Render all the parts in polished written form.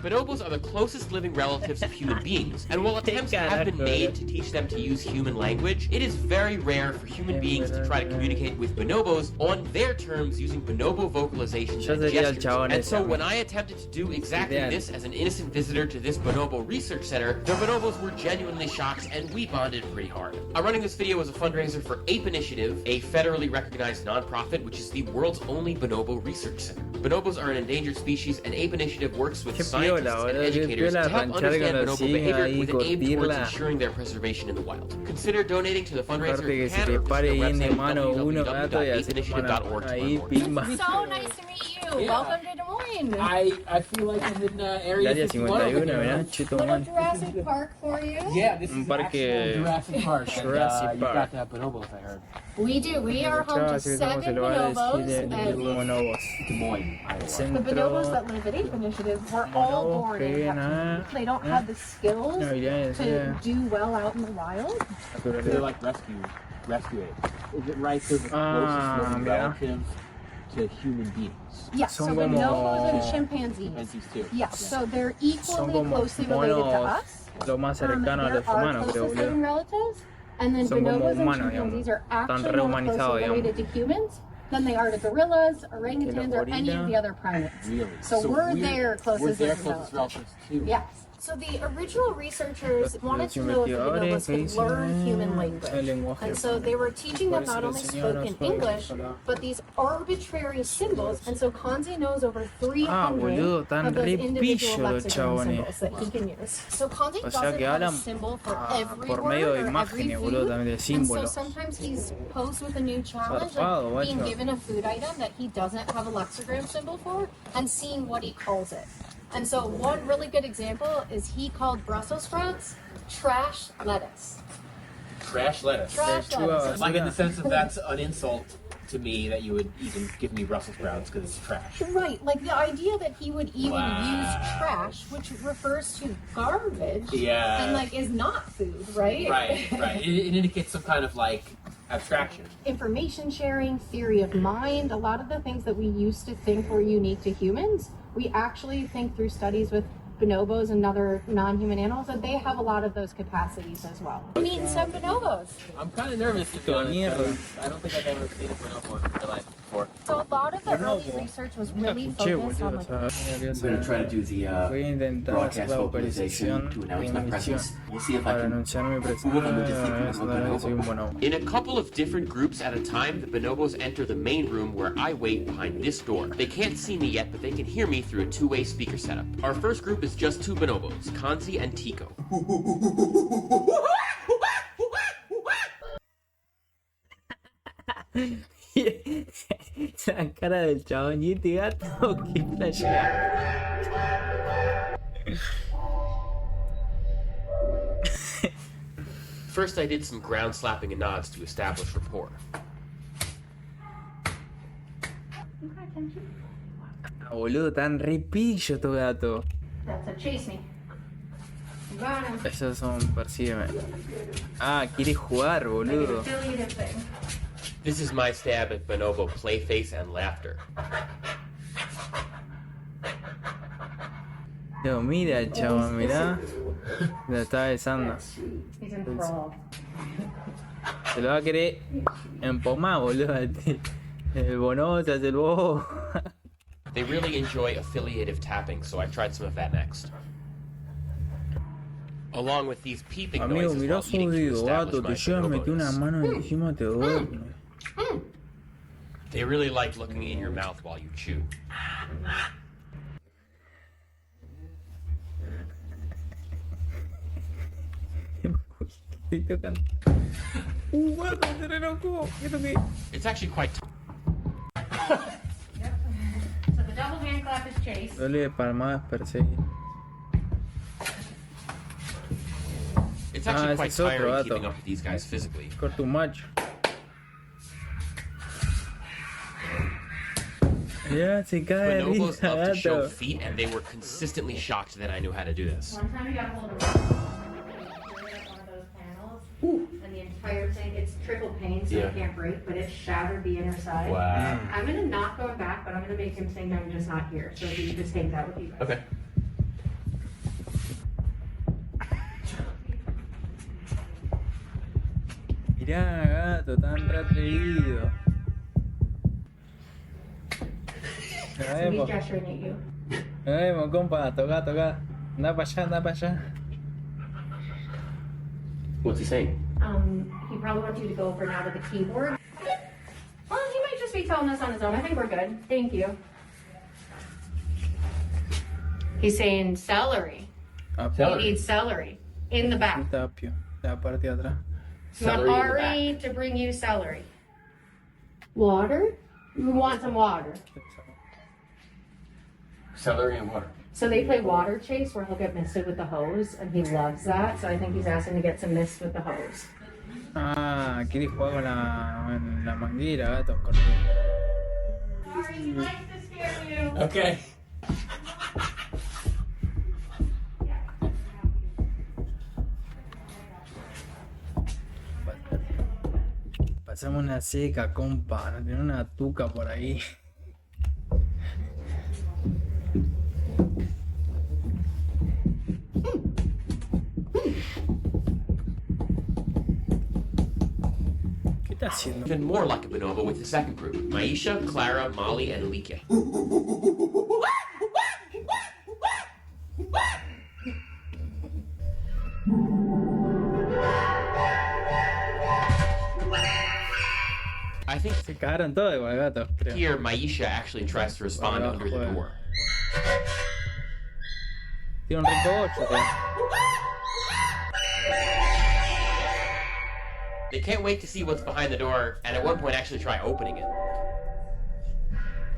Bonobos are the closest living relatives of human beings, and while attempts have been made to teach them to use human language, it is very rare for human beings to try to communicate with bonobos on their terms using bonobo vocalizations and gestures. And so when I attempted to do exactly this as an innocent visitor to this bonobo research center, the bonobos were genuinely shocked and we bonded pretty hard. I'm running this video as a fundraiser for Ape Initiative, a federally recognized nonprofit which is the world's only bonobo research center. Bonobos are an endangered species, and Ape Initiative works with scientists and educators to help understand bonobo behavior with an aim towards ensuring their preservation in the wild. Consider donating to the fundraiser if you can, or visit their website www.apeinitiative.org to learn more. So nice to meet you. Yeah. Welcome to Des Moines. I feel like I'm in Area 51 over there. Little Jurassic Park for you. Yeah, this is actually Jurassic Park. And, you got that bonobos, I heard. We do. We are home to 7 bonobos. Des Moines, Iowa. The bonobos that live at Ape Initiative were all born in captivity. They don't have the skills to do well out in the wild. They're like rescue apes. Is it right they're the closest living relatives to human beings? Yes, so bonobos and chimpanzees. Chimpanzees too. Yes, so they're equally closely related to us. Lo más cercano a los humanos, creo yo. Relatives, and then bonobos and chimpanzees are actually more closely related to humans than they are to gorillas, orangutans, or any of the other primates. Really? So we're their closest relatives too. Yes. So the original researchers wanted to know if the bonobos could learn human language. And so they were teaching them not only spoken English, but these arbitrary symbols. And so Kanzi knows over 300 of those individual lexical symbols that he can use. So Kanzi doesn't have a symbol for every word or every food. And so sometimes he's posed with a new challenge, like being given a food item that he doesn't have a lexigram symbol for, and seeing what he calls it. And so one really good example is he called Brussels sprouts trash lettuce. Trash lettuce. Trash lettuce. Like in the sense that that's an insult to me that you would even give me Brussels sprouts because it's trash. Right, like the idea that he would even use trash, which refers to garbage, and like is not food, right? Right. It indicates some kind of like abstraction. Information sharing, theory of mind, a lot of the things that we used to think were unique to humans, we actually think through studies with bonobos and other non-human animals that they have a lot of those capacities as well. Meet some bonobos. I'm kind of nervous to be honest. I don't think I've ever seen a bonobo in real life before. So a lot of the early research was really focused on like... I'm going to try to do the broadcast vocalization to announce my presence. We'll see if I can fool them into thinking I'm a bonobo. In a couple of different groups at a time, the bonobos enter the main room where I wait behind this door. They can't see me yet, but they can hear me through a two-way speaker setup. Our first group is just 2 bonobos, Kanzi and Tico. La cara del Xiaomanyc, gato, qué flashea. First, I did some ground slapping and nods to establish rapport. Boludo, tan ripillo tu gato. That's a chase me. Esos son persígueme. Quiere jugar, boludo. This is my stab at bonobo playface and laughter. Yo, mira el chabón, mirá. Lo está besando. Se lo va a querer empomar, boludo. El bonobo se hace el bobo. They really enjoy affiliative tapping, so I tried some of that next. Along with these peeping Amigo, noises mirá while su eating to digo, gato, establish te my lleva a meter una bonoboness. mano encima, te duerme. They really like looking in your mouth while you chew. Estoy tocando. Gato, se re enojó. ¿Qué toqué? It's actually quite So the double hand clap is chase. Duele de palmadas perseguir. It's actually quite ese es otro tiring gato. keeping up with these guys physically. Corto un macho. Ya se cae de Bonobos risa, love to show gato. feet, and they were consistently shocked that I knew how to do this. One time we got hold of one of those panels, and the entire thing, it's triple pane, so it can't break, but it shattered the inner side. Wow. I'm gonna not go back, but I'm gonna make him think I'm just not here, so if you just take that with you guys. Okay. Mirá, gato, tan atrevido. Nos So he's vemos. gesturing at you. Nos vemos, compa. Toca, toca. Anda para allá, anda para allá. What's he saying? He probably wants you to go over now to the keyboard. Well, he might just be telling us on his own. I think we're good. Thank you. He's saying celery. Apio. You need celery in the back. Apio. La parte de atrás. You want Celery in the Ari to bring you celery. Water? You want some water. Celery and water. So they play water chase where he'll get misted with the hose, and he loves that. So I think he's asking to get some mist with the hose. Ah, quiere jugar con la manguera, gato. Corté. Sorry, he likes to scare you. Okay. Pasamos una seca, compa. No tiene una tuca por ahí. ¿Qué está haciendo? Even more like a bonobo with the second group. Maisha, Clara, Molly, and Alika. I think Se cagaron todos igual, gato, creo. here Maisha actually tries to respond Wow, under the wow. door. Tiene un rico 8, tío. They can't wait to see what's behind the door, and at one point actually try opening it.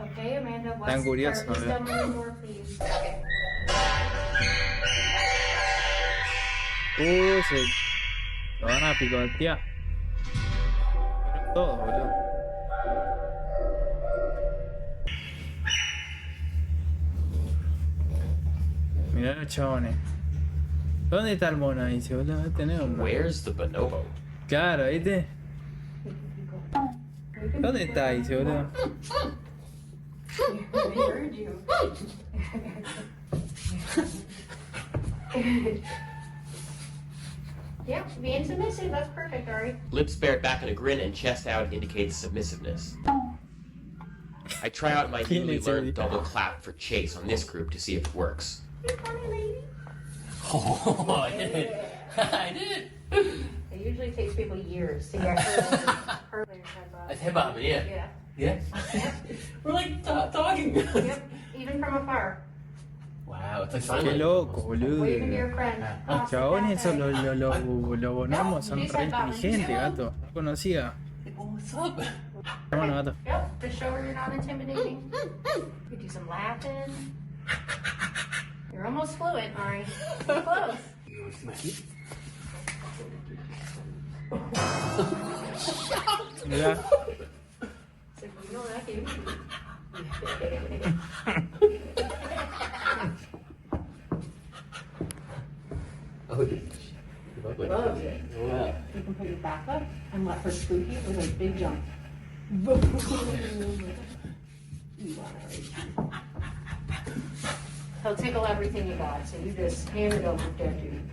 Okay, Amanda, what's Tan curioso, just ¿verdad? open the door, please. Se lo van a picotear. Todo, boludo. Mirá los chabones. ¿Dónde está el mono? Dice, boludo, tenemos un mono. Where's the bonobo? Claro, ¿viste? ¿Dónde está? Dice, boludo. They heard you. Yeah, being submissive, that's perfect, Ari. Lips bared back in a grin and chest out indicates submissiveness. I try out my newly learned double clap for chase on this group to see if it works. You funny lady. Oh, I did it. I did it. It usually takes people years to get her That's hip hop, yeah. Yeah. Yeah? We're like talking. Yep. Even from afar. Wow, it's like sign Qué language loco, almost. boludo. Waving to your friend. Los chabones, esos los bonomos son re inteligentes, gato. No conocía. Oh, what's up? Bueno, gato. Yep, to show her you're not intimidating. You could do some laughing. You're almost fluent, Ari. You're close. You want to see my feet? Mirá. So you know that, dude. Oh, you love it. Loves it. Wow. You can put your back up and let her spook you with a big jump. He'll tickle everything you got, so you just hand it over to him, dude.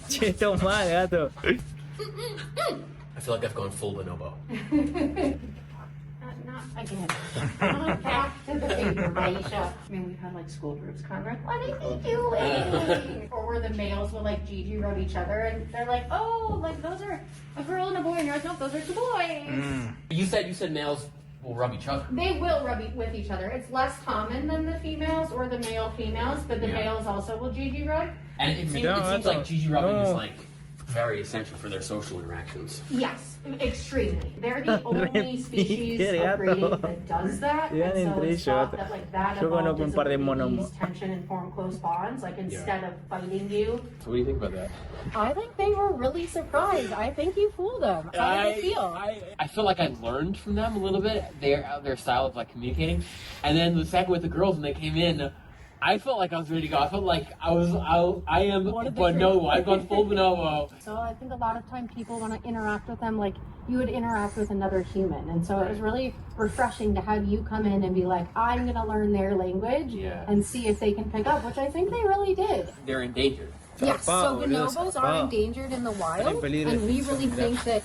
Che, toma, gato. I feel like I've gone full bonobo. Not again. Not back to the paper, Maisha. I mean, we've had like school groups kind of like, what are you doing? Or where the males will like Gigi rub each other and they're like, oh, like those are a girl and a boy. And you're like, no, those are two boys. You said males will rub each other. They will rub with each other. It's less common than the females or the male females, but the Yeah. males also will Gigi rub. And it seems like Gigi rubbing is like very essential for their social interactions. Yes, extremely. They're the only species of breeding that does that. Vean And so entre it's ellos, thought gato. that like that Yo evolved conozco un as a par de way to monomos. ease tension and form close bonds. Like instead of fighting you. So what do you think about that? I think they were really surprised. I think you fooled them. How do you feel? I feel like I learned from them a little bit, their style of like communicating. And then the second with the girls when they came in, I felt like I was ready to go. I felt like I am bonobo. I've gone full bonobo. So I think a lot of time people want to interact with them like you would interact with another human. And so it was really refreshing to have you come in and be like, I'm going to learn their language and see if they can pick up, which I think they really did. They're endangered. Yes, so bonobos are endangered in the wild, and we really think that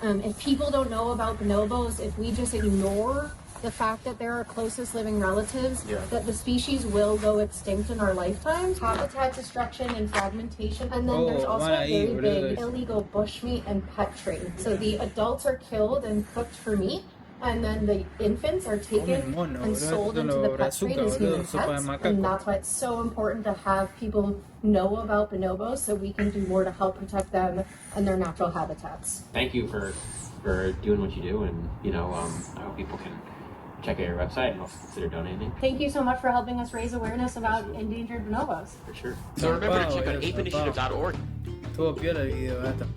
if people don't know about bonobos, if we just ignore the fact that they're our closest living relatives, that the species will go extinct in our lifetimes. Habitat destruction and fragmentation, and then there's also a very big illegal bushmeat and pet trade. So the adults are killed and cooked for meat, and then the infants are taken and sold into the pet trade as human pets. And that's why it's so important to have people know about bonobos so we can do more to help protect them and their natural habitats. Thank you for doing what you do, and I hope people can check out your website and also consider donating. Thank you so much for helping us raise awareness about endangered bonobos. For sure. So remember to check out apeinitiative.org. Estuvo piola el video, gata.